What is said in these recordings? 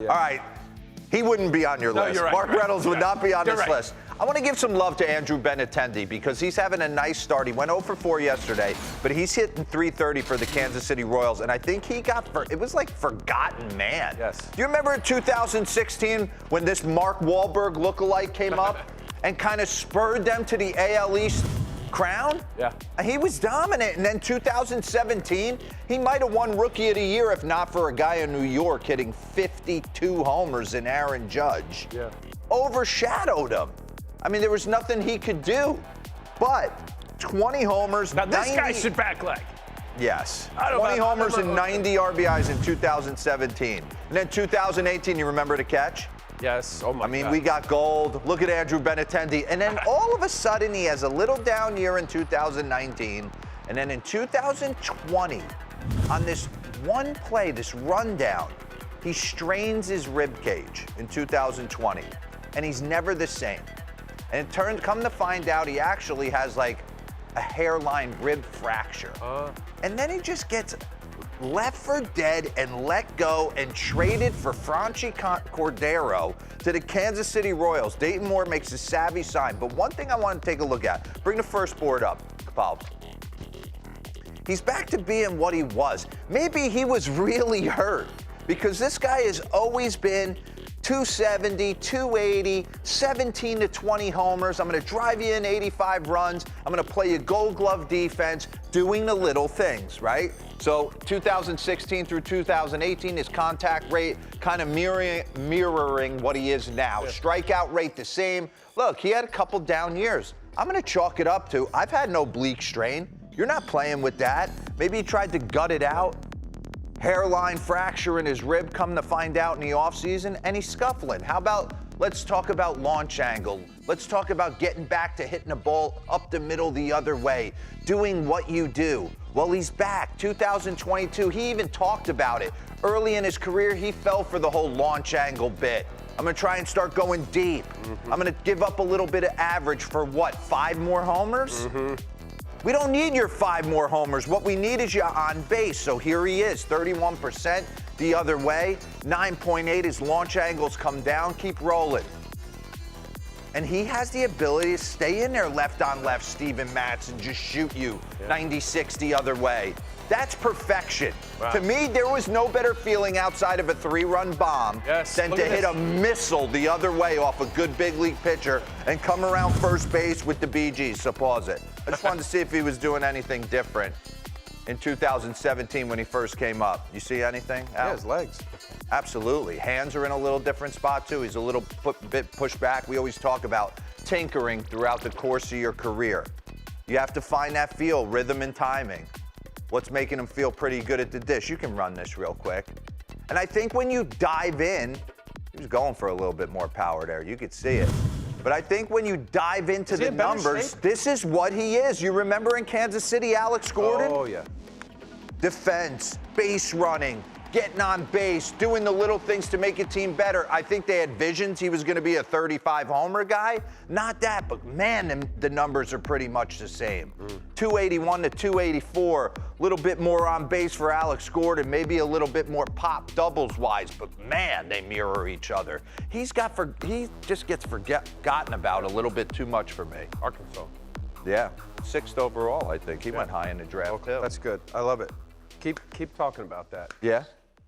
All right. He wouldn't be on your list. You're right, Mark Reynolds would not be on this right. list. I want to give some love to Andrew Benintendi because he's having a nice start. He went 0 for 4 yesterday, but he's hitting .330 for the Kansas City Royals, and I think he got it was like forgotten man. Yes. Do you remember in 2016 when this Mark Wahlberg lookalike came up and kind of spurred them to the AL East crown? Yeah. He was dominant. And then 2017, he might have won Rookie of the Year if not for a guy in New York hitting 52 homers in Aaron Judge. Yeah. Overshadowed him. I mean, there was nothing he could do. But 20 homers, Now, this 90 guy should back leg. Yes. I don't 20 know, homers and 90 RBIs in 2017. And then 2018, you remember the catch? Yes. Oh, my God. I mean, we got gold. Look at Andrew Benintendi. And then all of a sudden, he has a little down year in 2019. And then in 2020, on this one play, this rundown, he strains his rib cage in 2020. And he's never the same. And come to find out, he actually has like a hairline rib fracture. And then he just gets left for dead and let go and traded for Franchi Cordero to the Kansas City Royals. Dayton Moore makes a savvy sign. But one thing I want to take a look at, bring the first board up, Kapal. He's back to being what he was. Maybe he was really hurt because this guy has always been 270, 280, 17 to 20 homers. I'm going to drive you in 85 runs. I'm going to play you gold glove defense, doing the little things, right? So 2016 through 2018, his contact rate kind of mirroring what he is now. Yeah. Strikeout rate the same. Look, he had a couple down years. I'm going to chalk it up to, I've had no oblique strain. You're not playing with that. Maybe he tried to gut it out. Hairline fracture in his rib, come to find out in the offseason, and he's scuffling. How about, let's talk about launch angle. Let's talk about getting back to hitting a ball up the middle the other way, doing what you do. Well, he's back. 2022, he even talked about it. Early in his career, he fell for the whole launch angle bit. I'm going to try and start going deep. I'm going to give up a little bit of average for what, 5 more homers? We don't need your 5 more homers. What we need is you on base. So here he is, 31% the other way. 9.8, his launch angles come down. Keep rolling. And he has the ability to stay in there left on left, Steven Matz, and just shoot you 96 the other way. That's perfection. Wow. To me, there was no better feeling outside of a 3-run bomb than to hit a missile the other way off a good big league pitcher and come around first base with the BGs. So pause it. I just wanted to see if he was doing anything different in 2017 when he first came up. You see anything, Al? Yeah, his legs. Absolutely. Hands are in a little different spot, too. He's a little bit pushed back. We always talk about tinkering throughout the course of your career. You have to find that feel, rhythm and timing. What's making him feel pretty good at the dish? You can run this real quick. And I think when you dive in, he was going for a little bit more power there. You could see it. But I think when you dive into the numbers, this is what he is. You remember in Kansas City, Alex Gordon? Oh, yeah. Defense, base running, getting on base, doing the little things to make a team better. I think they had visions he was going to be a 35-homer guy. Not that, but man, the numbers are pretty much the same. 281 to 284, a little bit more on base for Alex Gordon, maybe a little bit more pop doubles-wise, but man, they mirror each other. He just gets forgotten about a little bit too much for me. Arkansas. Yeah, 6th overall, I think. He went high in the draft, too. That's good. I love it. Keep talking about that. Yeah?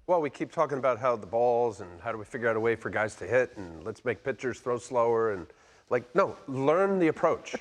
Well, we keep talking about how the balls and how do we figure out a way for guys to hit and let's make pitchers throw slower and no, learn the approach.